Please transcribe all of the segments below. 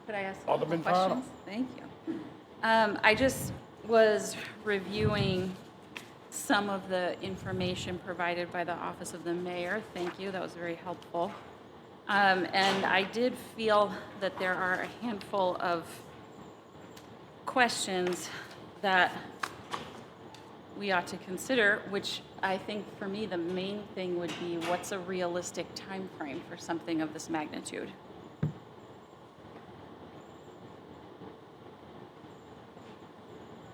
Could I ask a couple Alderman questions? Thank you. I just was reviewing some of the information provided by the Office of the Mayor. Thank you, that was very helpful. And I did feel that there are a handful of questions that we ought to consider, which I think for me, the main thing would be what's a realistic time frame for something of this magnitude?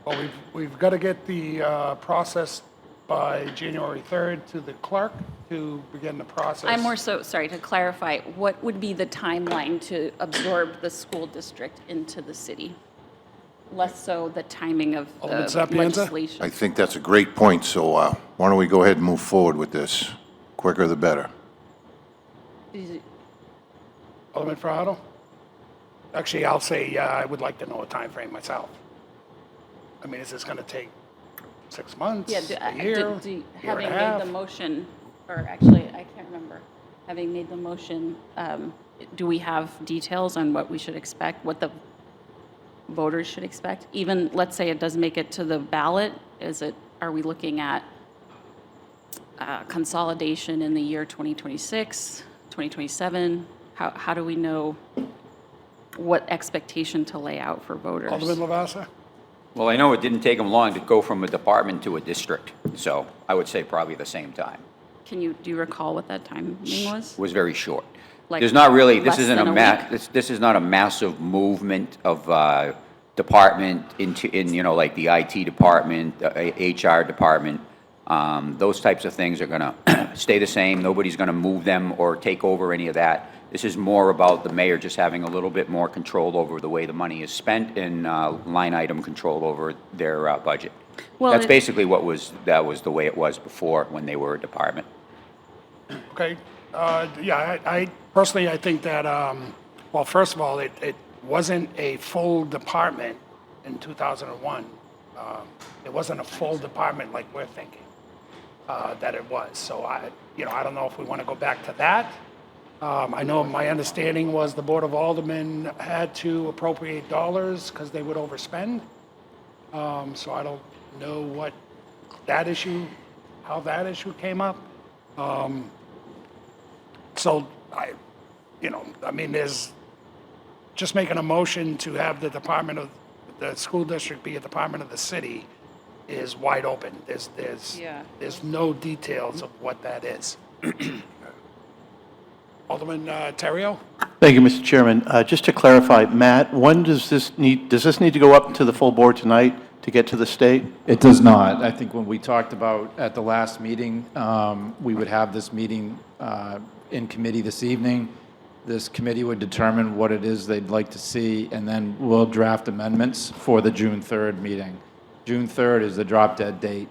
Well, we've got to get the process by January 3rd to the clerk to begin the process. I'm more so, sorry, to clarify, what would be the timeline to absorb the school district into the city? Less so the timing of Alderman the Sapienza? legislation. I think that's a great point, so why don't we go ahead and move forward with this? Quicker the better. Alderman Farado? Actually, I'll say, I would like to know a time frame myself. I mean, is this going to take 6 months, Yeah, a year, year having and a made half? the motion, or actually, I can't remember, having made the motion, do we have details on what we should expect, what the voters should expect? Even, let's say it does make it to the ballot, are we looking at consolidation in the year 2026, 2027? How do we know what expectation to lay out for voters? Alderman Lavassa? Well, I know it didn't take them long to go from a department to a district, so I would say probably the same time. Do you recall what that timing was? It was very short. Like There's not really, less this isn't than a a week? this is not a massive movement of department like the IT department, HR department. Those types of things are gonna stay the same. Nobody's gonna move them or take over any of that. This is more about the mayor just having a little bit more control over the way the money is spent and line item control over their budget. Well, That's basically that was the way it was before when they were a department. Okay. Yeah, I personally, I think that, well, first of all, it wasn't a full department in 2001. It wasn't a full department like we're thinking that it was. So I don't know if we want to go back to that. I know my understanding was the Board of Aldermen had to appropriate dollars because they would overspend. So I don't know what that issue, how that issue came up. So there's just making a motion to have the school district be a department of the city is wide open. There's no details of what that is. Alderman Terrio? Thank you, Mr. Chairman. Just to clarify, Matt, when does this need to go up to the full board tonight to get to the state? It does not. I think when we talked about at the last meeting, we would have this meeting in committee this evening. This committee would determine what it is they'd like to see, and then we'll draft amendments for the June 3rd meeting. June 3rd is the drop-dead date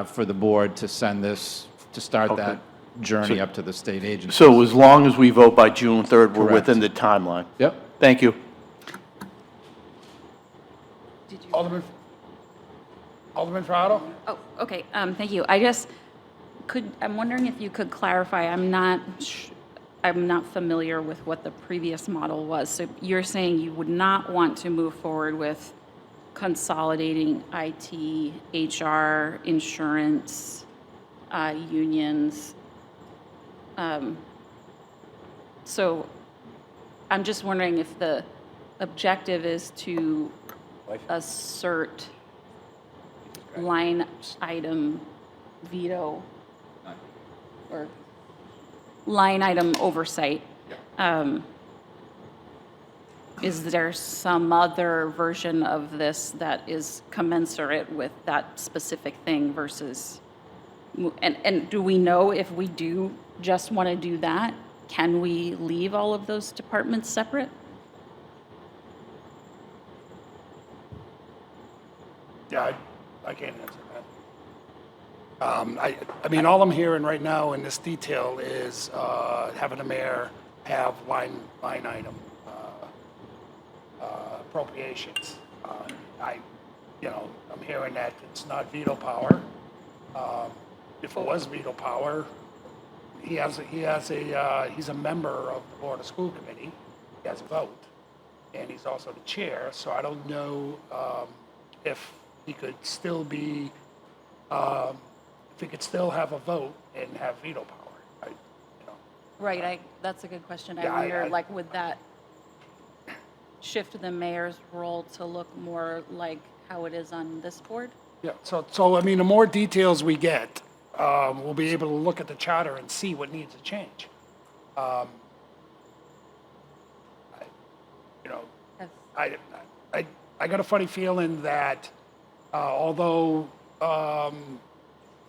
for the board to send this, to start that journey up to the state agency. So as long as we vote by June 3rd, we're Correct. within the timeline? Yep. Thank you. Alderman Farado? Oh, okay, thank you. I'm wondering if you could clarify, I'm not familiar with what the previous model was. So you're saying you would not want to move forward with consolidating IT, HR, insurance, unions. So I'm just wondering if the objective is to assert line item veto or line item oversight. Is there some other version of this that is commensurate with that specific thing versus, and do we know if we do just want to do that, can we leave all of those departments separate? Yeah, I can't answer that. I mean, all I'm hearing right now in this detail is having the mayor have line item appropriations. I'm hearing that it's not veto power. If it was veto power, he's a member of the Board of School Committee. He has a vote. and he's also the chair, so I don't know if he could still be, if he could still have a vote and have veto power. Right, that's a good question. I Yeah, wonder, like, would that shift the mayor's role to look more like how it is on this board? Yeah, so I mean, the more details we get, we'll be able to look at the charter and see what needs to change. You know, Yes. I got a funny feeling that although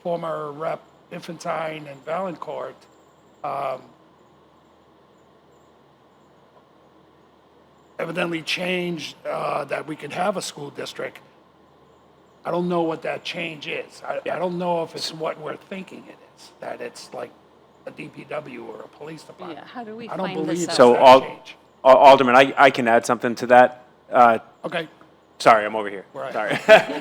former Rep. Infantine and Valancourt evidently changed that we could have a school district, I don't know what that change is. I don't know if it's what we're thinking it is, that it's like a DPW or a police department. Yeah, how do we I don't find this believe out? it's So that change. Alderman, I can add something to that. Okay, Sorry, I'm over here. Right. Sorry.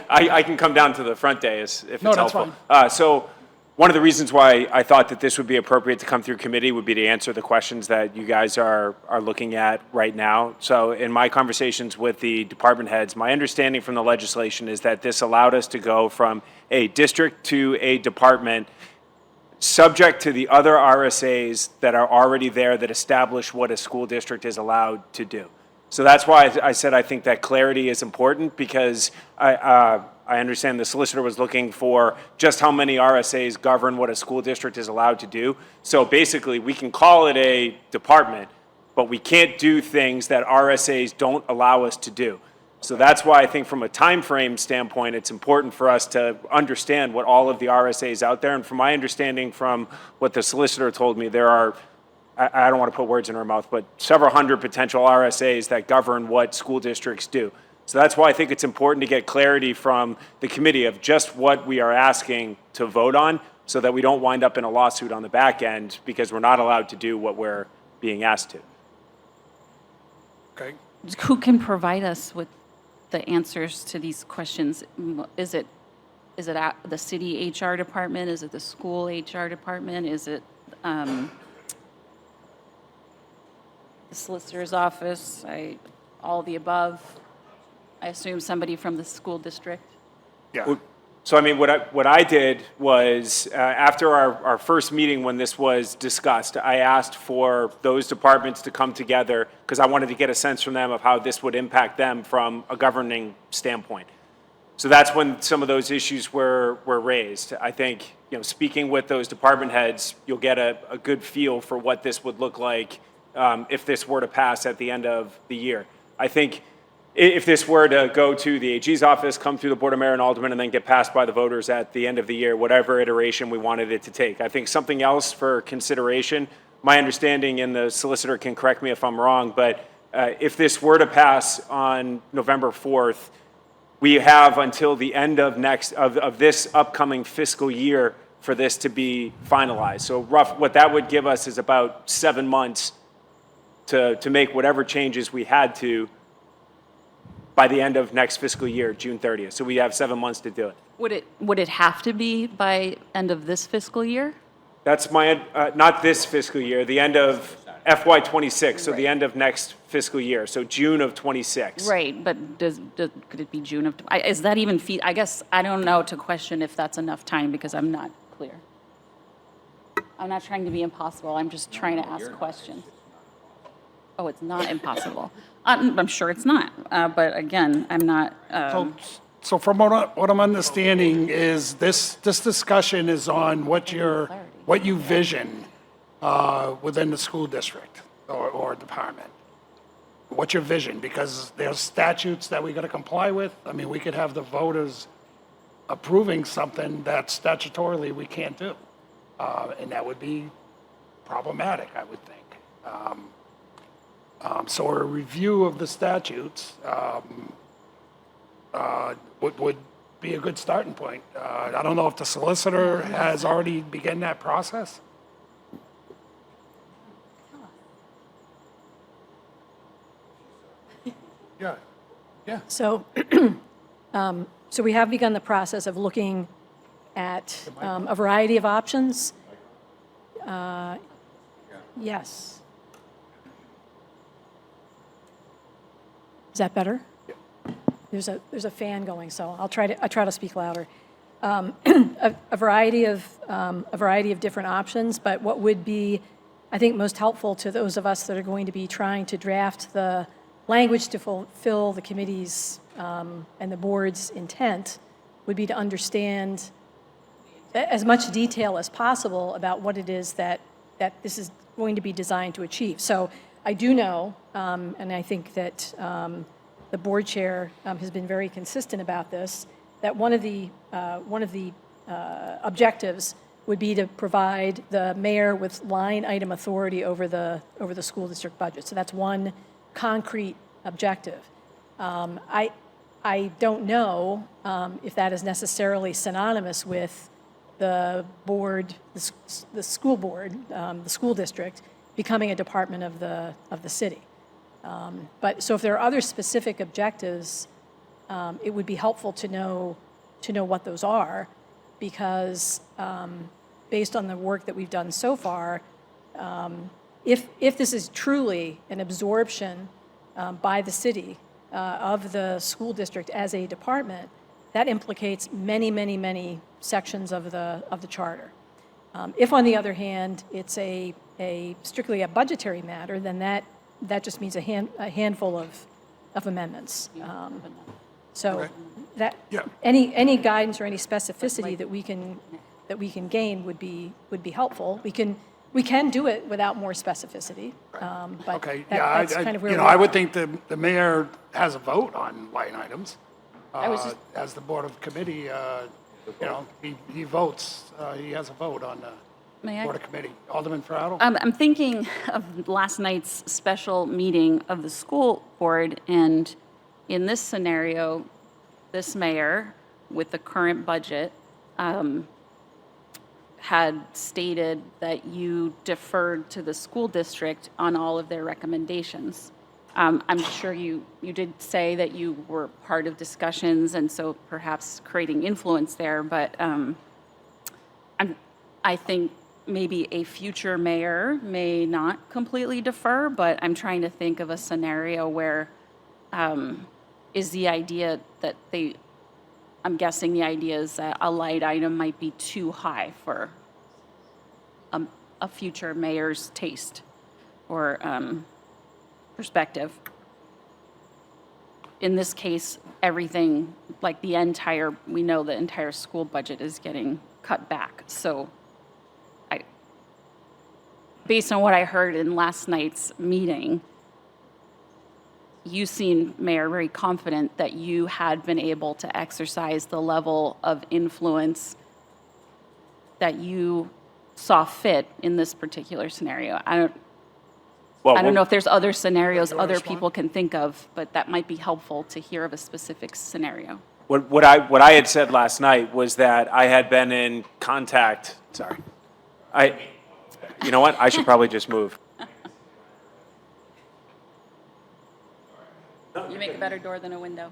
I can come down to the front dais if No, it's that's helpful. fine. So one of the reasons why I thought that this would be appropriate to come through committee would be to answer the questions that you guys are looking at right now. So in my conversations with the department heads, my understanding from the legislation is that this allowed us to go from a district to a department subject to the other RSAs that are already there that establish what a school district is allowed to do. So that's why I said I think that clarity is important, because I understand the solicitor was looking for just how many RSAs govern what a school district is allowed to do. So basically, we can call it a department, but we can't do things that RSAs don't allow us to do. So that's why I think from a time frame standpoint, it's important for us to understand what all of the RSAs out there. And from my understanding from what the solicitor told me, there are, I don't want to put words in her mouth, but several hundred potential RSAs that govern what school districts do. So that's why I think it's important to get clarity from the committee of just what we are asking to vote on, so that we don't wind up in a lawsuit on the back end because we're not allowed to do what we're being asked to. okay. Who can provide us with the answers to these questions? Is it the city HR department? Is it the school HR department? Is it the solicitor's office? All of the above? I assume somebody from the school district? Yeah, So, I mean, what I did was, after our first meeting when this was discussed, I asked for those departments to come together because I wanted to get a sense from them of how this would impact them from a governing standpoint. So that's when some of those issues were raised. I think, speaking with those department heads, you'll get a good feel for what this would look like if this were to pass at the end of the year. I think if this were to go to the AG's office, come through the Board of Mayor and Aldermen, and then get passed by the voters at the end of the year, whatever iteration we wanted it to take. I think something else for consideration, my understanding, and the solicitor can correct me if I'm wrong, but if this were to pass on November 4th, we have until the end of this upcoming fiscal year for this to be finalized. So what that would give us is about 7 months to make whatever changes we had to by the end of next fiscal year, June 30th. So we have 7 months to do it. Would it have to be by end of this fiscal year? That's not this fiscal year, the end of FY '26, so the end of next fiscal year, so June of '26. Right, but could it be June of, is that even, I guess, I don't know to question if that's enough time because I'm not clear. I'm not trying to be impossible, I'm just trying to ask questions. Oh, it's not impossible. I'm sure it's not, but again, I'm not, so from what I'm understanding is this discussion is on what you vision within the school district or department. What's your vision? Because there's statutes that we got to comply with. I mean, we could have the voters approving something that statutorily we can't do. And that would be problematic, I would think. So a review of the statutes would be a good starting point. I don't know if the solicitor has already begun that process? Yeah, yeah. So, so we have begun the process of looking at a variety of options. Yes. Is that better? There's a fan going, so I try to speak louder. A variety of different options, but what would be, I think, most helpful to those of us that are going to be trying to draft the language to fulfill the committee's and the board's intent would be to understand as much detail as possible about what it is that this is going to be designed to achieve. So I do know, and I think that the board chair has been very consistent about this, that one of the objectives would be to provide the mayor with line item authority over the school district budget. So that's one concrete objective. I don't know if that is necessarily synonymous with the board, the school board, the school district becoming a department of the city. But so if there are other specific objectives, it would be helpful to know what those are, because based on the work that we've done so far, if this is truly an absorption by the city of the school district as a department, that implicates many, many, many sections of the charter. If, on the other hand, it's a strictly a budgetary matter, then that just means a handful of amendments. So that Yeah. any guidance or any specificity that we can gain would be helpful. We can do it without more specificity, but Okay, that's kind of where you we know, I are. would think the mayor has a vote on line items. I was just- As the board of committee, you know, he votes, he has a vote on May the I? board of committee. Alderman Farrell? I'm thinking of last night's special meeting of the school board, and in this scenario, this mayor, with the current budget, had stated that you deferred to the school district on all of their recommendations. I'm sure you did say that you were part of discussions, and so perhaps creating influence there, but I think maybe a future mayor may not completely defer, but I'm trying to think of a scenario where is the idea that I'm guessing the idea is that a light item might be too high for a future mayor's taste or perspective. In this case, everything, like we know the entire school budget is getting cut back. So based on what I heard in last night's meeting, you seemed, Mayor, very confident that you had been able to exercise the level of influence that you saw fit in this particular scenario. I don't know if there's other scenarios You wanna other respond? people can think of, but that might be helpful to hear of a specific scenario. What I had said last night was that I had been in contact, sorry. You know what? I should probably just move. You make a better door than a window.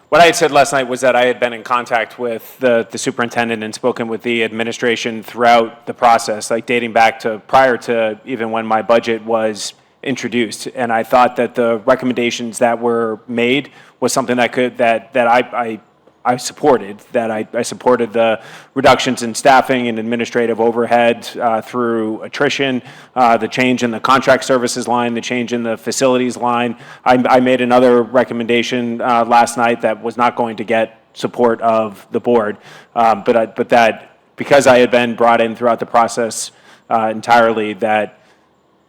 What I had said last night was that I had been in contact with the superintendent and spoken with the administration throughout the process, like dating back to prior to even when my budget was introduced. And I thought that the recommendations that were made was something that I supported, that I supported the reductions in staffing and administrative overhead through attrition, the change in the contract services line, the change in the facilities line. I made another recommendation last night that was not going to get support of the board, but that because I had been brought in throughout the process entirely, that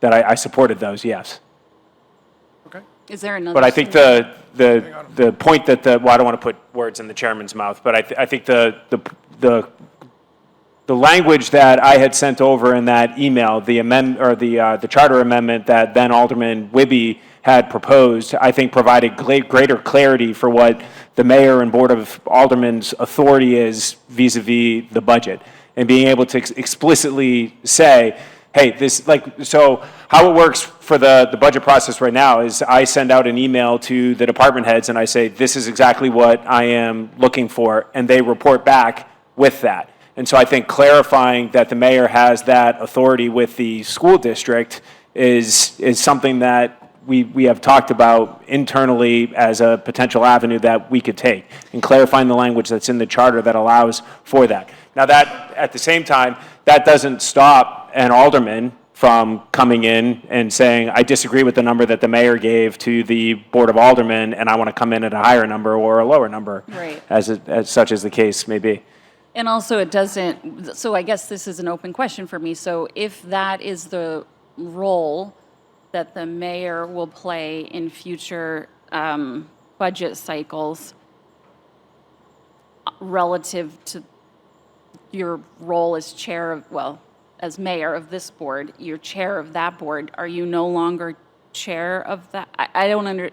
I supported those, yes. Okay. Is there another? But I think the point that well, I don't want to put words in the chairman's mouth, but I think the language that I had sent over in that email, the charter amendment that then Alderman Wibby had proposed, I think provided greater clarity for what the mayor and board of aldermen's authority is vis-a-vis the budget, and being able to explicitly say, hey, so how it works for the budget process right now is I send out an email to the department heads and I say, this is exactly what I am looking for, and they report back with that. And so I think clarifying that the mayor has that authority with the school district is something that we have talked about internally as a potential avenue that we could take, and clarifying the language that's in the charter that allows for that. Now that, at the same time, that doesn't stop an alderman from coming in and saying, I disagree with the number that the mayor gave to the Board of Aldermen, and I want to come in at a higher number or a lower number. Right. As such as the case may be. And also, it doesn't, so I guess this is an open question for me. So if that is the role that the mayor will play in future budget cycles relative to your role as chair of, well, as mayor of this board, you're chair of that board, are you no longer chair of that? I don't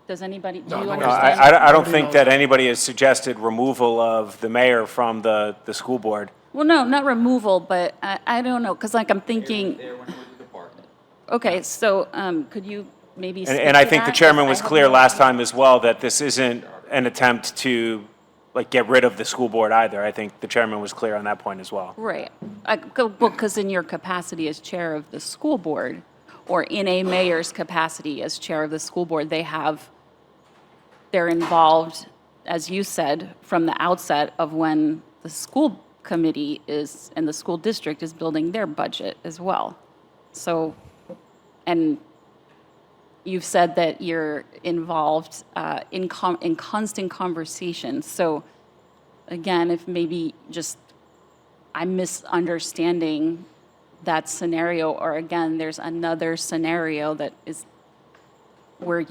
does anybody, do you no, understand? I don't think that anybody has suggested removal of the mayor from the school board. Well, no, not removal, but I don't know, because like I'm thinking, okay, so could you maybe speak And I to think the that? chairman 'Cause was I have clear no last idea. time as well that this isn't an attempt to, like, get rid of the school board either. I think the chairman was clear on that point as well. Right. Well, because in your capacity as chair of the school board, or in a mayor's capacity as chair of the school board, they're involved, as you said, from the outset of when the school committee is, and the school district is building their budget as well. So, and you've said that you're involved in constant conversation. So again, if maybe just I'm misunderstanding that scenario, or again, there's another scenario that is where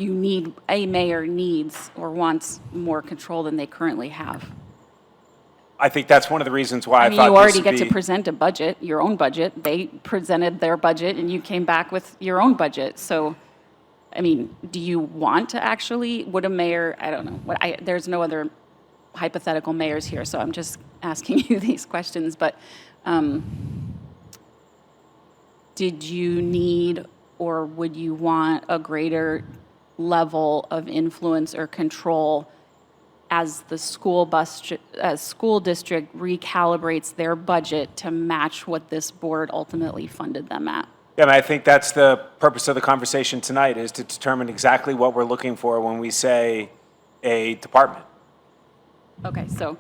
a mayor needs or wants more control than they currently have. I think that's one of the reasons why I I mean, thought you this already would get to be- present a budget, your own budget. They presented their budget, and you came back with your own budget. So, I mean, do you want to actually, would a mayor, I don't know, there's no other hypothetical mayors here, so I'm just asking you these questions, but did you need or would you want a greater level of influence or control as the school district recalibrates their budget to match what this board ultimately funded them at? Yeah, and I think that's the purpose of the conversation tonight, is to determine exactly what we're looking for when we say a department. Okay, so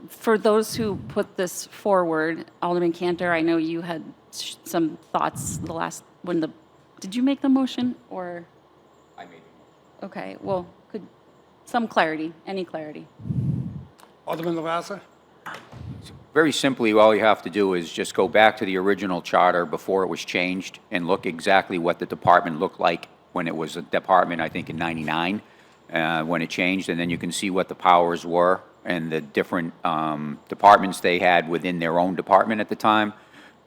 for those who put this forward, Alderman Cantor, I know you had some thoughts did you make the motion, or? I made it. Okay, well, some clarity, any clarity? Alderman Lavassa? Very simply, all you have to do is just go back to the original charter before it was changed and look exactly what the department looked like when it was a department, I think in '99, when it changed, and then you can see what the powers were and the different departments they had within their own department at the time.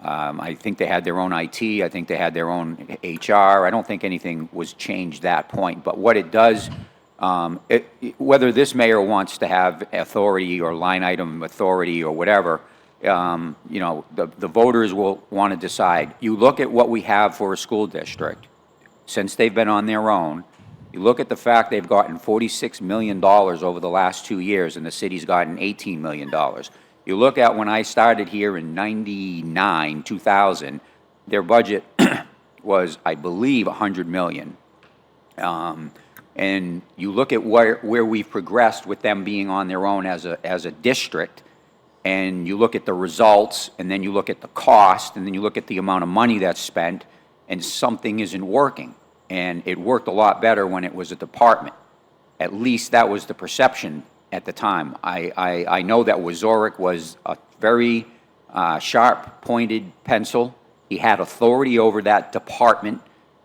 I think they had their own IT, I think they had their own HR. I don't think anything was changed that point, but what it does, whether this mayor wants to have authority or line item authority or whatever, the voters will want to decide. You look at what we have for a school district since they've been on their own. You look at the fact they've gotten $46 million over the last 2 years, and the city's gotten $18 million. You look at when I started here in 99, 2000, their budget was, I believe, $100 million. And you look at where we've progressed with them being on their own as a district, and you look at the results, and then you look at the cost, and then you look at the amount of money that's spent, and something isn't working. And it worked a lot better when it was a department. At least that was the perception at the time. I know that Wazorek was a very sharp-pointed pencil. He had authority over that department,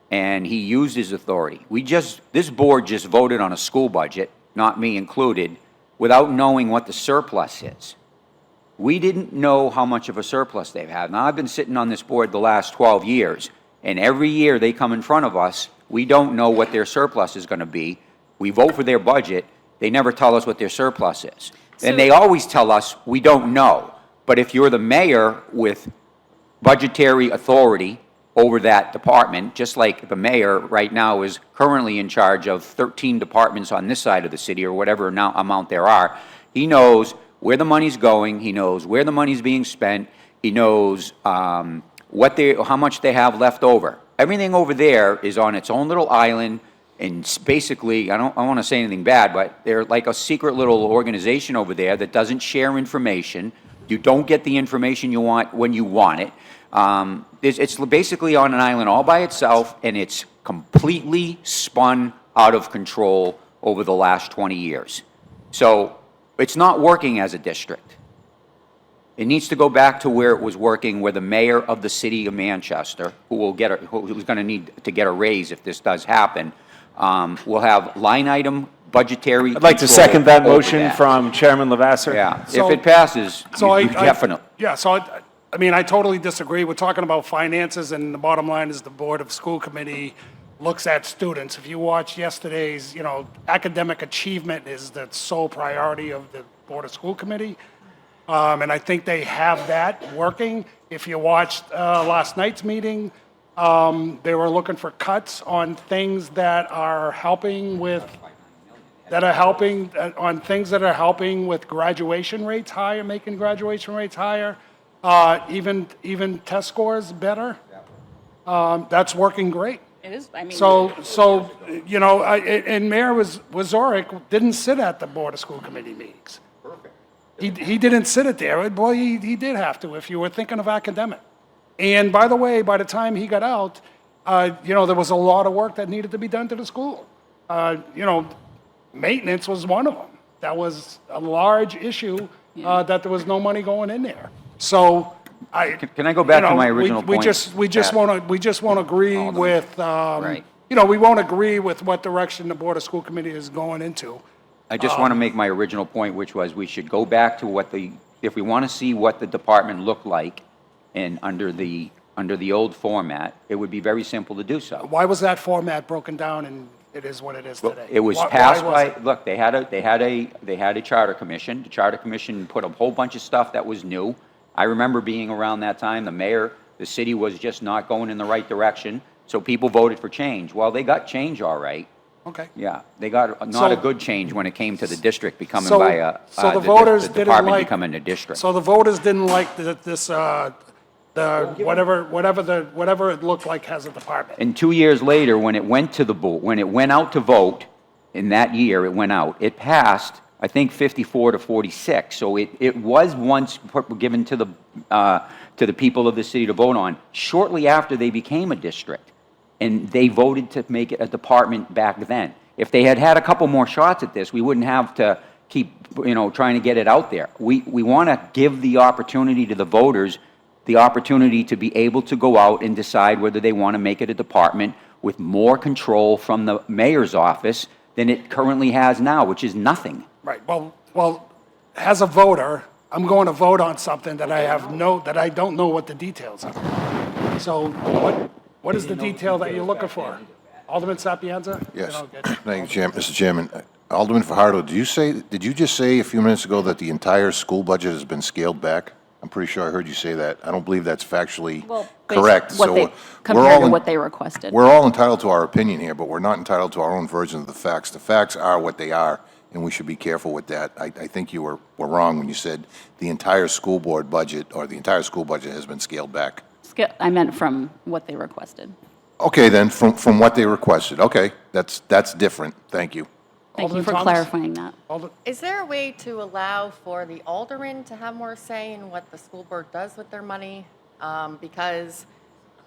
and he used his authority. This board just voted on a school budget, not me included, without knowing what the surplus is. We didn't know how much of a surplus they've had. Now, I've been sitting on this board the last 12 years, and every year they come in front of us, we don't know what their surplus is going to be. We vote for their budget. They never tell us what their surplus is. And they always tell us, we don't know. But if you're the mayor with budgetary authority over that department, just like the mayor right now is currently in charge of 13 departments on this side of the city, or whatever amount there are, he knows where the money's going, he knows where the money's being spent, he knows how much they have left over. everything over there is on its own little island, and basically, I don't want to say anything bad, but they're like a secret little organization over there that doesn't share information. You don't get the information you want when you want it. It's basically on an island all by itself, and it's completely spun out of control over the last 20 years. So it's not working as a district. It needs to go back to where it was working, where the mayor of the city of Manchester, who's going to need to get a raise if this does happen, will have line item budgetary. I'd like to control second that over motion that. from Chairman Lavasser. Yeah, So- if it passes, So you definitely. Yeah, so I mean, I totally disagree. We're talking about finances, and the bottom line is the Board of School Committee looks at students. If you watch yesterday's, academic achievement is the sole priority of the Board of School Committee. And I think they have that working. If you watched last night's meeting, they were looking for cuts on things that are helping with, on things that are helping with graduation rates higher, making graduation rates higher, even test scores better. That's working great. It is, I mean. And Mayor Wazorek didn't sit at the Board of School Committee meetings. He didn't sit it there. Boy, he did have to if you were thinking of academic. And by the way, by the time he got out, there was a lot of work that needed to be done to the school. Maintenance was one of them. That was a large issue, that there was no money going in there. So Can I go back to my original we point? just won't agree with, Right. we won't agree with what direction the Board of School Committee is going into. I just want to make my original point, which was we should go back to if we want to see what the department looked like and under the old format, it would be very simple to do so. Why was that format broken down and it is what it is today? It was Why passed was by, it? look, they had a charter commission. The charter commission put a whole bunch of stuff that was new. I remember being around that time, the city was just not going in the right direction, so people voted for change. Well, they got change all right. Okay. Yeah, they got not a good change when it came to the district becoming So- by a, so the the voters didn't department like- becoming a district. So the voters didn't like whatever it looked like as a department. And 2 years later, when it went to the when it went out to vote, in that year it went out, it passed, I think 54 to 46. So it was once given to the people of the city to vote on, shortly after they became a district. And they voted to make it a department back then. If they had had a couple more shots at this, we wouldn't have to keep, trying to get it out there. We want to give the opportunity to the voters, the opportunity to be able to go out and decide whether they want to make it a department with more control from the mayor's office than it currently has now, which is nothing. Right, well, as a voter, I'm going to vote on something that I don't know what the details are. So what is the detail that you're looking for? Alderman Sapienza? Yes. And I'll get you. Thank you, Mr. Chairman. Alderman Fajardo, did you just say a few minutes ago that the entire school budget has been scaled back? I'm pretty sure I heard you say that. I don't believe that's factually correct. What they, So compared to what they requested. we're all entitled to our opinion here, but we're not entitled to our own version of the facts. The facts are what they are, and we should be careful with that. I think you were wrong when you said the entire school board budget, or the entire school budget has been scaled back. I meant from what they requested. Okay, then, from what they requested. Okay, that's different. Thank you. Thank you Alderman for Thomas? clarifying that. Is there a way to allow for the aldermen to have more say in what the school board does with their money? Because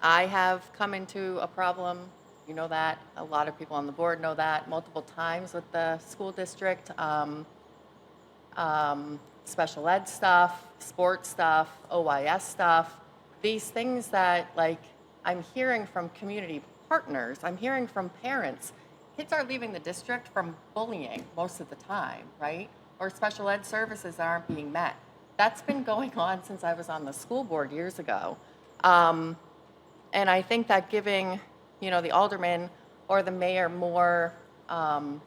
I have come into a problem, you know that, a lot of people on the board know that, multiple times with the school district. Special ed stuff, sports stuff, OYS stuff, these things that, like, I'm hearing from community partners, I'm hearing from parents. Kids are leaving the district from bullying most of the time, right? Or special ed services aren't being met. That's been going on since I was on the school board years ago. And I think that giving, the alderman or the mayor more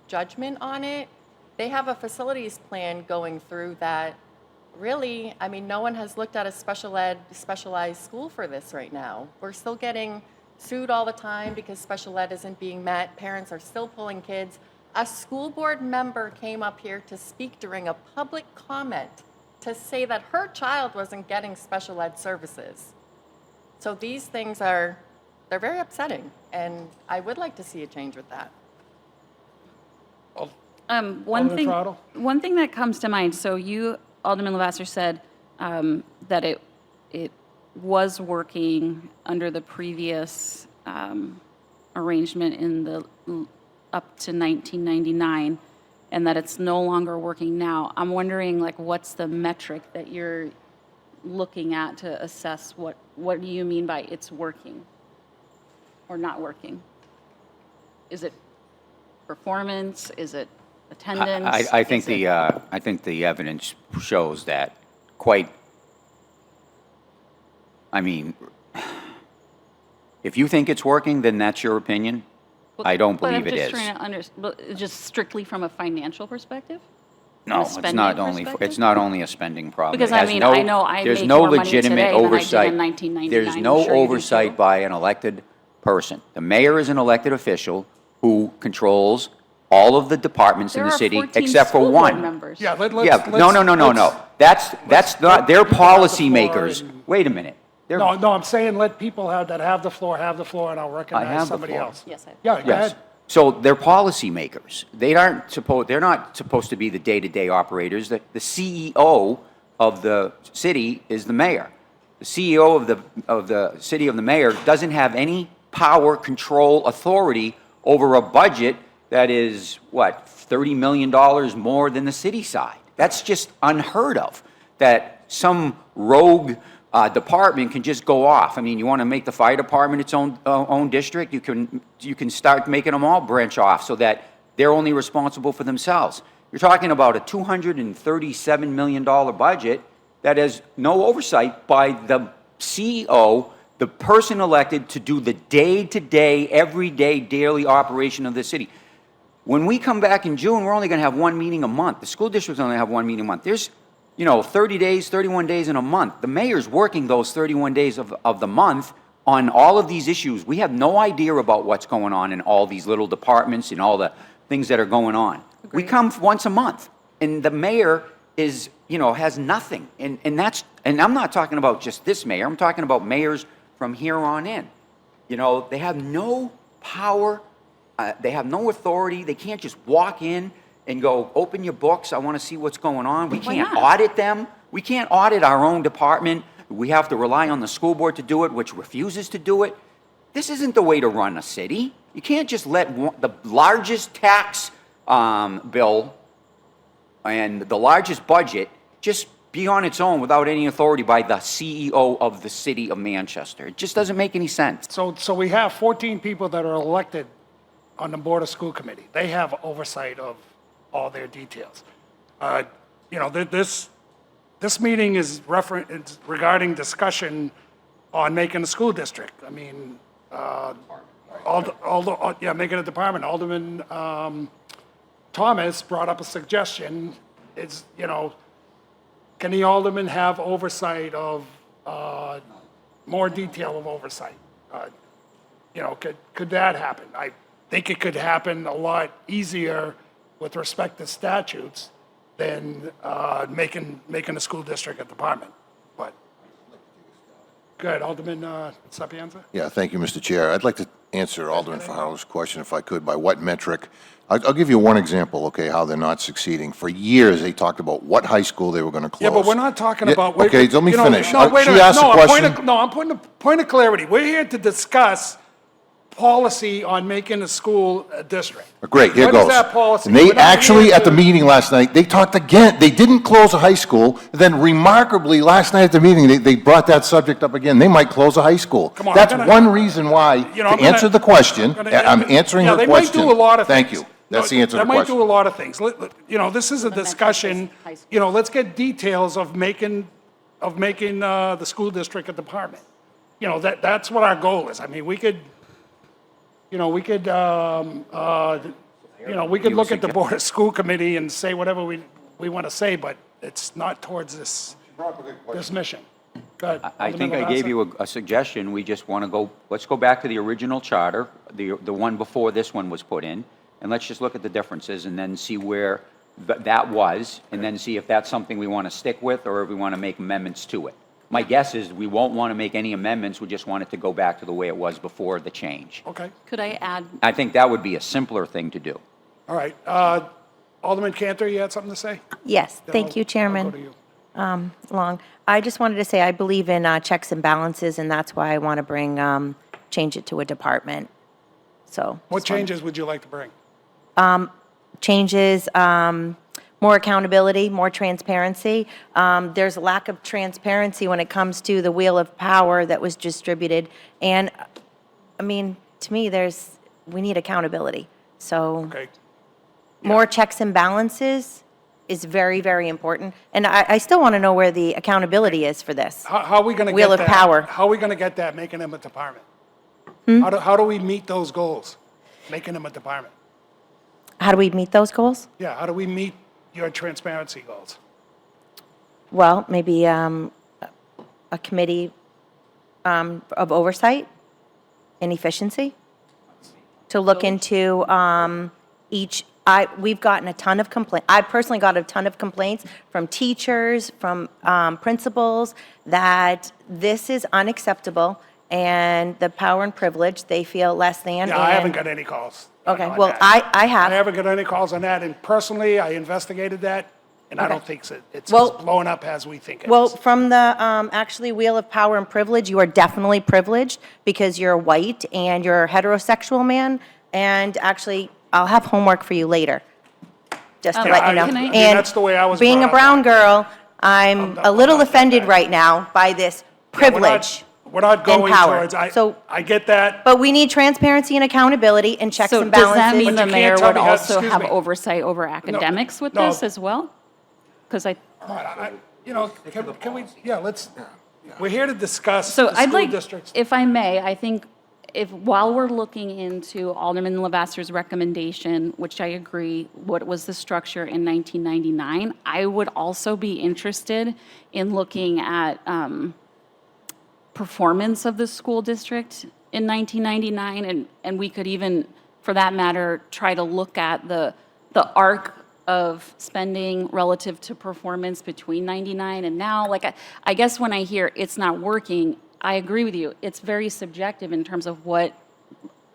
judgment on it, they have a facilities plan going through that really, no one has looked at a specialized school for this right now. We're still getting sued all the time because special ed isn't being met. Parents are still pulling kids. A school board member came up here to speak during a public comment to say that her child wasn't getting special ed services. So these things are they're very upsetting, and I would like to see a change with that. Alderman Frottle? One thing that comes to mind, so you, Alderman Lavasser, said that it was working under the previous arrangement in the up to 1999, and that it's no longer working now. I'm wondering, like, what's the metric that you're looking at to assess what do you mean by it's working or not working? Is it performance? Is it attendance? I think Is it- I think the evidence shows that quite, I mean, if you think it's working, then that's your opinion. I don't believe it is. But I'm just trying to just strictly from a financial perspective? No, From a it's spending not only, perspective? it's not only a spending problem. Because, It I has mean, no- I know I there's make no more money legitimate today than I did in oversight. 1999. There's I'm no sure you do oversight too. by an elected person. The mayor is an elected official who controls all of the departments in There the are city 14 except for school board one. members. Yeah, Yeah, no. That's not, they're people have the policy floor makers. and- Wait a minute. They're- No, I'm saying let people that have the floor, and I'll have recognize the somebody floor. else. Yes, I- Yeah, go Yes. ahead. So they're policymakers. They're not supposed to be the day-to-day operators. The CEO of the city is the mayor. The CEO of the city of the mayor doesn't have any power, control, authority over a budget that is, what, $30 million more than the city side. That's just unheard of, that some rogue department can just go off. I mean, you want to make the fire department its own district, you can start making them all branch off so that they're only responsible for themselves. You're talking about a $237 million budget that has no oversight by the CEO, the person elected to do the day-to-day, everyday, daily operation of the city. When we come back in June, we're only going to have one meeting a month. The school district's only have one meeting a month. There's 30 days, 31 days in a month. The mayor's working those 31 days of the month on all of these issues. We have no idea about what's going on in all these little departments and all the things that are going on. We come once a month, and the mayor has nothing. And I'm not talking about just this mayor. I'm talking about mayors from here on in. They have no power. They have no authority. They can't just walk in and go, open your books, I want to see what's going on. We Why can't not? audit them. We can't audit our own department. We have to rely on the school board to do it, which refuses to do it. This isn't the way to run a city. You can't just let the largest tax bill and the largest budget just be on its own without any authority by the CEO of the city of Manchester. It just doesn't make any sense. So we have 14 people that are elected on the Board of School Committee. They have oversight of all their details. This meeting is regarding discussion on making a school district. I mean, making a department. Alderman Thomas brought up a suggestion. Can the alderman have oversight of, more detail of oversight? Could that happen? I think it could happen a lot easier with respect to statutes than making a school district a department. But, good, Alderman Sapienza? Yeah, thank you, Mr. Chair. I'd like to answer Alderman Fajardo's question, if I could, by what metric. I'll give you one example, okay, how they're not succeeding. For years, they talked about what high school they were going to close. Yeah, but we're not talking Yeah, about. Okay, let me finish. No, wait a She minute. asked a question. I'm putting a point of clarity. We're here to discuss policy on making a school a district. Great, here What goes. is that policy? And they We're not actually, here at the to- meeting last night, they talked again, they didn't close a high school, then remarkably, last night at the meeting, they brought that subject up again, they might close a high school. Come on, That's I'm gonna- one reason why, to I'm gonna- answer the question, gonna- I'm answering Yeah, her they question. might do a lot of things. Thank you, that's the answer to the They might do a question. lot of things. This is a discussion, high school. let's get details of making the school district a department. That's what our goal is. I mean, we could look at the Board of School Committee and say whatever we want to say, but it's not towards this mission. Go ahead, I think Alderman I gave Lavasser. you a suggestion. We just want to let's go back to the original charter, the one before this one was put in, and let's just look at the differences and then see where that was, and then see if that's something we want to stick with or if we want to make amendments to it. My guess is we won't want to make any amendments, we just want it to go back to the way it was before the change. Okay, Could I add, I think that would be a simpler thing to do. all right. Alderman Cantor, you had something to say? Yes, Then thank I'll- you, I'll go Chairman to you. Long. I just wanted to say I believe in checks and balances, and that's why I want to bring, change it to a department. So. What just wanted- changes would you like to bring? Changes, more accountability, more transparency. There's a lack of transparency when it comes to the wheel of power that was distributed. And, I mean, to me, we need accountability. So Okay, more checks and balances is very, very important. And I still want to know where the accountability is for this. how are we going to get Wheel of that? power. How are we going to get that, making them a department? Hmm? How do we meet those goals, making them a department? How do we meet those goals? Yeah, how do we meet your transparency goals? Well, maybe a committee of oversight and efficiency to look into we've gotten a ton of complaints. I personally got a ton of complaints from teachers, from principals, that this is unacceptable, and the power and privilege, they feel less than. Yeah, I haven't and- got any calls. Okay, on well, that. I have. I haven't got any calls on that, and personally, I investigated that, and I Okay. don't think it's Well- as blown up as we think it is. Well, from the actually wheel of power and privilege, you are definitely privileged because you're white and you're a heterosexual man. And actually, I'll have homework for you later, just to Yeah, let you know. can I- I mean, And that's the way I was being a brought up. brown girl, I'm a little offended right now by this privilege We're not and going power. towards, So, I get that. but we need transparency and accountability and checks so and does that balances. mean But the you mayor can't tell would me how- also excuse have me. oversight over academics with no. this as well? Because Come on, you know, can we, yeah, we're here to discuss So the I'd school like, districts. if I may, I think while we're looking into Alderman Lavasser's recommendation, which I agree, what was the structure in 1999, I would also be interested in looking at performance of the school district in 1999, and we could even, for that matter, try to look at the arc of spending relative to performance between 99 and now. Like, I guess when I hear it's not working, I agree with you. It's very subjective in terms of what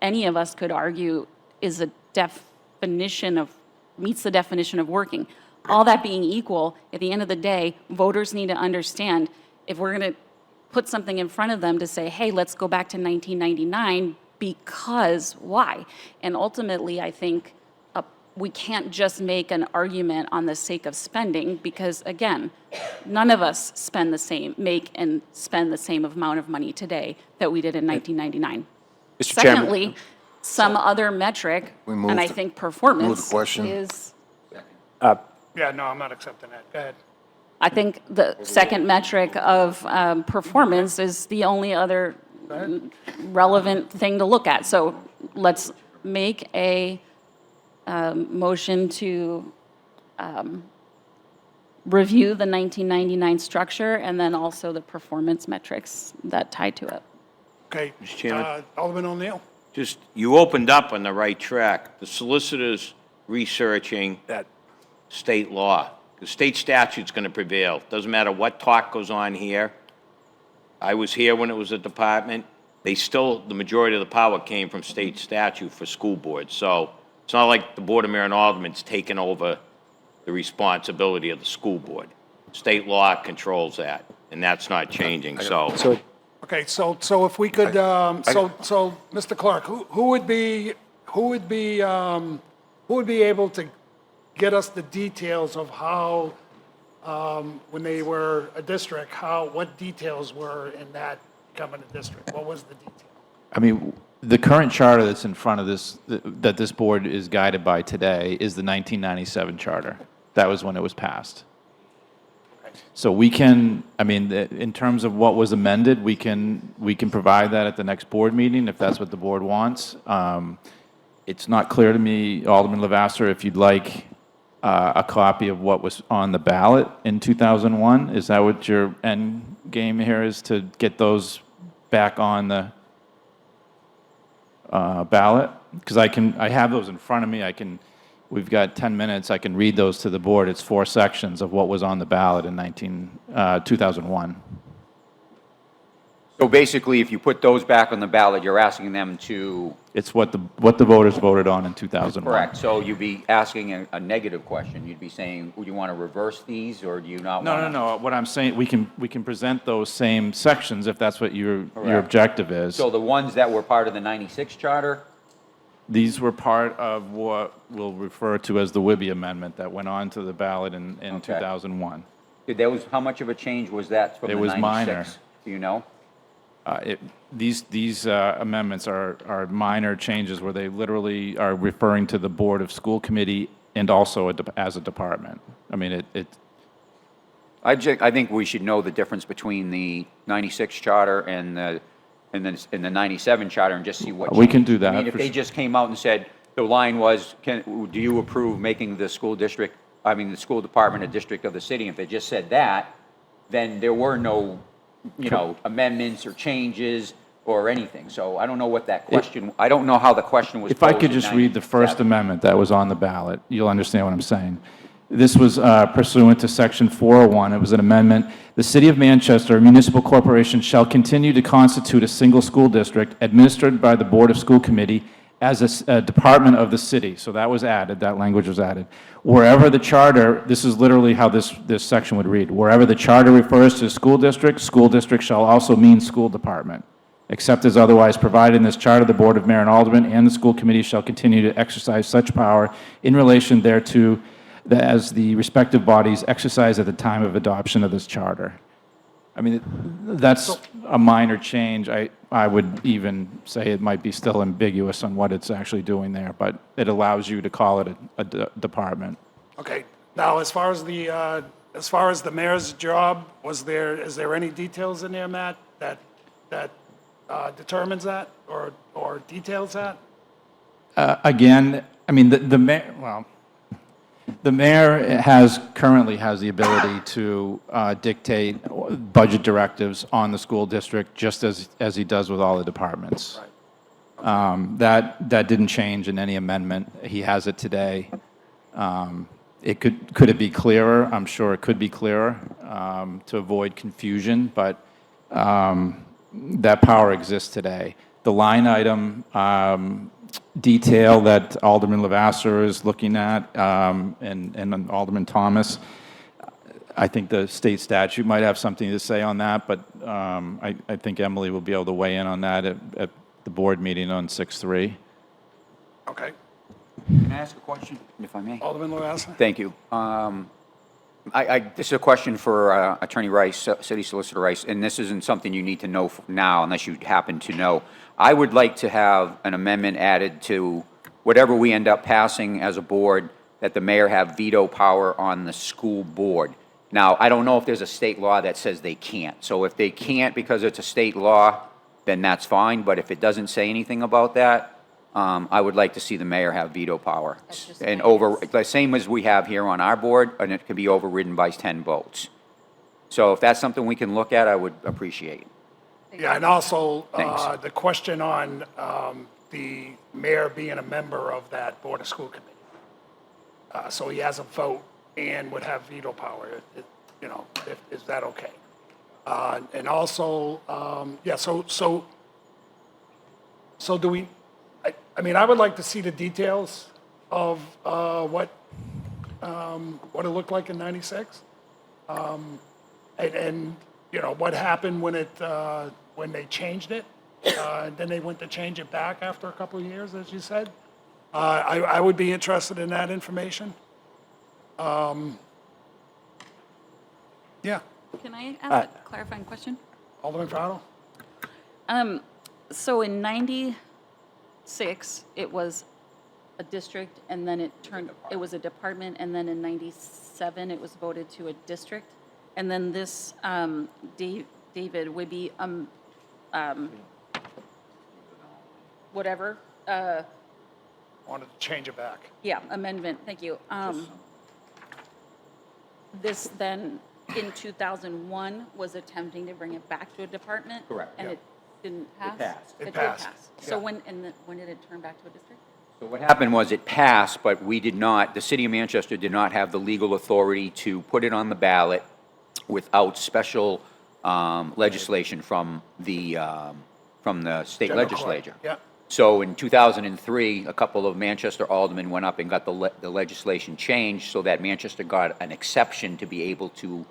any of us could argue is a definition of, meets the definition of working. All that being equal, at the end of the day, voters need to understand if we're going to put something in front of them to say, hey, let's go back to 1999, because why? And ultimately, I think we can't just make an argument on the sake of spending, because again, none of us make and spend the same amount of money today that we did in 1999. Mr. Chairman. Secondly, some other metric, We and I moved- think move performance the question. is, Yeah, no, I'm not accepting that. Go ahead. I think the second metric of performance is the only other relevant thing to look at. So let's make a motion to review the 1999 structure and then also the performance metrics that tie to it. Okay. Mr. Chairman. Alderman O'Neill? Just, you opened up on the right track. The solicitor's researching That, state law. The state statute's going to prevail. Doesn't matter what talk goes on here. I was here when it was a department. The majority of the power came from state statute for school boards. So it's not like the Board of Mayor and Aldermen's taken over the responsibility of the school board. State law controls that, and that's not changing, so. Okay, so if we could, Mr. Clerk, who would be able to get us the details of how, when they were a district, what details were in that becoming a district? What was the detail? I mean, the current charter that's in front of this, that this board is guided by today, is the 1997 charter. That was when it was passed. So we can, I mean, in terms of what was amended, we can provide that at the next board meeting if that's what the board wants. It's not clear to me, Alderman Lavasser, if you'd like a copy of what was on the ballot in 2001. Is that what your end game here is, to get those back on the ballot? Because I have those in front of me. We've got 10 minutes. I can read those to the board. It's 4 sections of what was on the ballot in 2001. So basically, if you put those back on the ballot, you're asking them to, It's what the voters voted on in 2001. correct, so you'd be asking a negative question. You'd be saying, would you want to reverse these, or do you not want to? No, what I'm saying, we can present those same sections if that's what your Correct. objective is. So the ones that were part of the 96 charter, These were part of what we'll refer to as the Wibby Amendment that went on to the ballot in Okay. 2001. how much of a change was that from It the was 96? minor. Do you know? These amendments are minor changes where they literally are referring to the Board of School Committee and also as a department. I mean, I think we should know the difference between the 96 charter and the 97 charter and just see what We can changed. do that, I mean, if for they sure. just came out and said, the line was, do you approve making the school district, the school department a district of the city? If they just said that, then there were no, amendments or changes or anything. So I don't know what that question, I don't know how the question was if I posed could in just read the First 97. Amendment that was on the ballot, you'll understand what I'm saying. This was pursuant to Section 401. It was an amendment. The City of Manchester, a municipal corporation, shall continue to constitute a single school district administered by the Board of School Committee as a department of the city. So that was added, that language was added. Wherever the charter, this is literally how this section would read. Wherever the charter refers to school district shall also mean school department. Except as otherwise provided in this charter, the Board of Mayor and Aldermen and the school committee shall continue to exercise such power in relation thereto as the respective bodies exercise at the time of adoption of this charter. I mean, that's a minor change. I would even say it might be still ambiguous on what it's actually doing there, but it allows you to call it a department. Okay, now, as far as the mayor's job, is there any details in there, Matt, that determines that or details that? Again, I mean, the mayor currently has the ability to dictate budget directives on the school district, just as he does with all the departments. That didn't change in any amendment. He has it today. Could it be clearer? I'm sure it could be clearer to avoid confusion, but that power exists today. The line item detail that Alderman Lavasser is looking at, and Alderman Thomas, I think the state statute might have something to say on that, but I think Emily will be able to weigh in on that at the board meeting on 6/3. Okay, Can I ask a question, if I may? Alderman Lavasser? Thank you. This is a question for Attorney Rice, City Solicitor Rice, and this isn't something you need to know now unless you happen to know. I would like to have an amendment added to whatever we end up passing as a board, that the mayor have veto power on the school board. Now, I don't know if there's a state law that says they can't. So if they can't because it's a state law, then that's fine. But if it doesn't say anything about that, I would like to see the mayor have veto power. That's just And nice. the same as we have here on our board, and it can be overridden by 10 votes. So if that's something we can look at, I would appreciate. Yeah, and also, Thanks. the question on the mayor being a member of that Board of School Committee. So he has a vote and would have veto power, is that okay? And also, yeah, so do we, I mean, I would like to see the details of what it looked like in 96. And what happened when they changed it, then they went to change it back after a couple of years, as you said. I would be interested in that information. Yeah, Can I ask a clarifying question? Alderman Farrell? So in 96, it was a district, and then it was a department, and then in 97, it was voted to a district. And then this, David Wibby, whatever, Wanted to change it back. yeah, amendment, thank you. This then, in 2001, was attempting to bring it back to a department? Correct, And yeah. it didn't pass? passed. It did passed, pass. So yeah. when did it turn back to a district? So what happened was it passed, but we did not, the city of Manchester did not have the legal authority to put it on the ballot without special legislation from the state General court, legislature. yeah. So in 2003, a couple of Manchester aldermen went up and got the legislation changed so that Manchester got an exception to be able to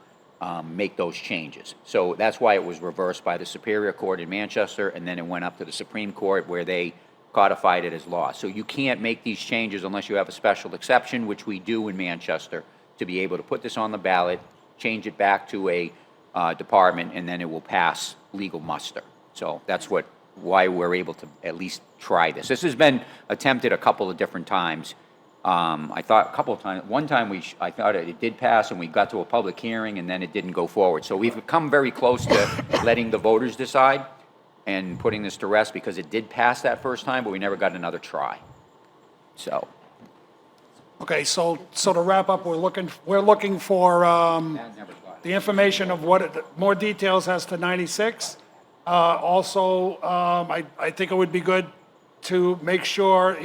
make those changes. So that's why it was reversed by the Superior Court in Manchester, and then it went up to the Supreme Court where they codified it as law. So you can't make these changes unless you have a special exception, which we do in Manchester, to be able to put this on the ballot, change it back to a department, and then it will pass legal muster. So that's why we're able to at least try this. This has been attempted a couple of different times. I thought a couple of times, one time I thought it did pass and we got to a public hearing and then it didn't go forward. So we've come very close to letting the voters decide and putting this to rest because it did pass that first time, but we never got another try. So. Okay, so to wrap up, we're looking for the information of more details as to 96. Also, I think it would be good to make sure,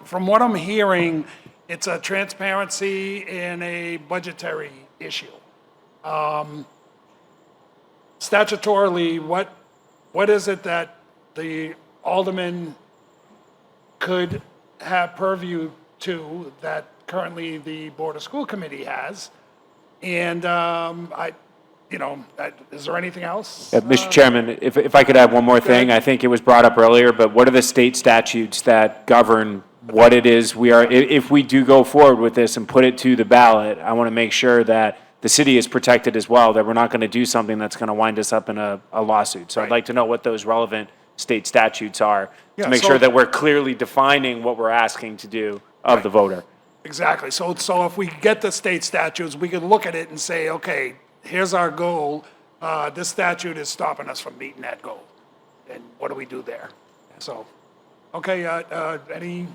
from what I'm hearing, it's a transparency and a budgetary issue. Statutorily, what is it that the alderman could have purview to that currently the Board of School Committee has? And is there anything else? Mr. Chairman, if I could add one more thing, I think it was brought up earlier, but what are the state statutes that govern what it is if we do go forward with this and put it to the ballot, I want to make sure that the city is protected as well, that we're not going to do something that's going to wind us up in a lawsuit. So I'd like to know what those relevant state statutes are to make sure that we're clearly defining what we're asking to do of the voter. Exactly. So if we get the state statutes, we can look at it and say, okay, here's our goal. This statute is stopping us from meeting that goal. And what do we do there? So, okay, any?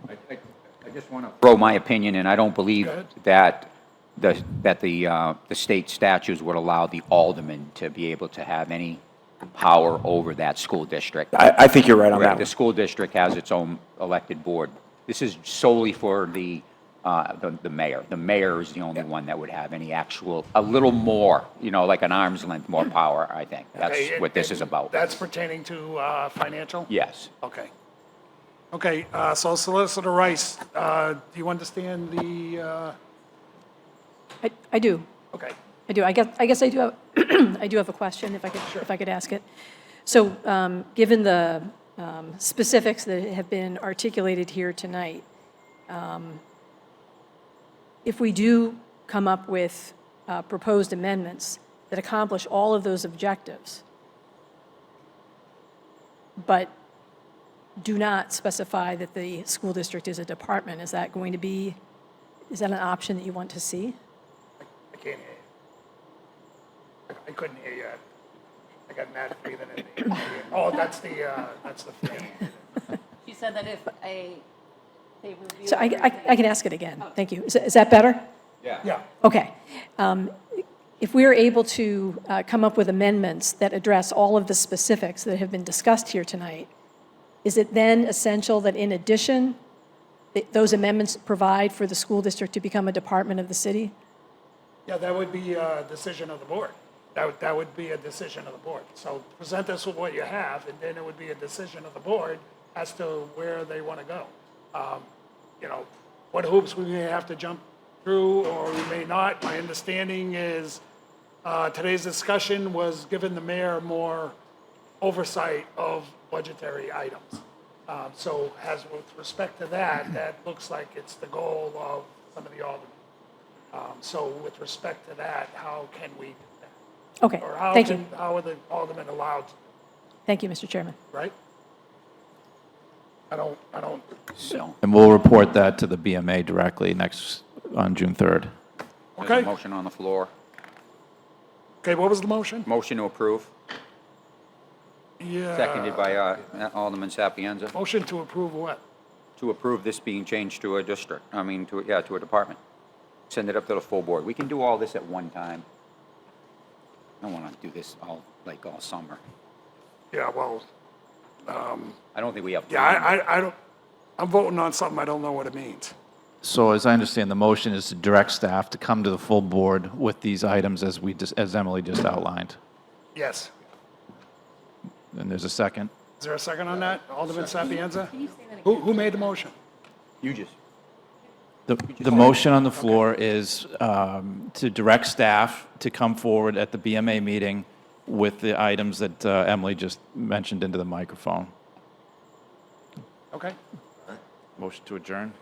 I just want to throw my opinion in. I don't believe that the state statutes would allow the alderman to be able to have any power over that school district. I think you're right on that The one. school district has its own elected board. This is solely for the mayor. The mayor is the only one that would have any a little more, like an arm's length more power, I think. That's what this is about. That's pertaining to financial? Yes. Okay. Okay, so Solicitor Rice, do you understand the, I do. okay. I do. I guess I do have, I do have a question, if I could ask it. So, given the specifics that have been articulated here tonight, if we do come up with proposed amendments that accomplish all of those objectives, but do not specify that the school district is a department, is that an option that you want to see? I can't hear you. I couldn't hear you. I got mad breathing in the ear. Oh, that's the fan. She said that if they review. So I can ask it again. Thank you. Is that better? Yeah. Okay. If we are able to come up with amendments that address all of the specifics that have been discussed here tonight, is it then essential that in addition, those amendments provide for the school district to become a department of the city? Yeah, that would be a decision of the board. That would be a decision of the board. So present us with what you have, and then it would be a decision of the board as to where they want to go. What hoops we may have to jump through, or we may not. My understanding is today's discussion was giving the mayor more oversight of budgetary items. So as with respect to that looks like it's the goal of some of the aldermen. So with respect to that, how can we do that? Okay, Or thank you. how are the aldermen allowed to, Thank you, Mr. Chairman. right? I don't, So, And we'll report that to the BMA directly on June 3rd. there's a okay. motion on the floor. Okay, what was the motion? Motion to approve, Yeah. seconded by Alderman Sapienza, Motion to approve what? to approve this being changed to a district, to a department. Send it up to the full board. We can do all this at one time. I don't want to do this all summer. Yeah, well, I don't think we have. yeah, I don't, I'm voting on something I don't know what it means. So as I understand, the motion is to direct staff to come to the full board with these items as Emily just outlined. Yes. And there's a second. Is there a second on that? Alderman Sapienza? Who made the motion? You just. The motion on the floor is to direct staff to come forward at the BMA meeting with the items that Emily just mentioned into the microphone. Okay. Motion to adjourn?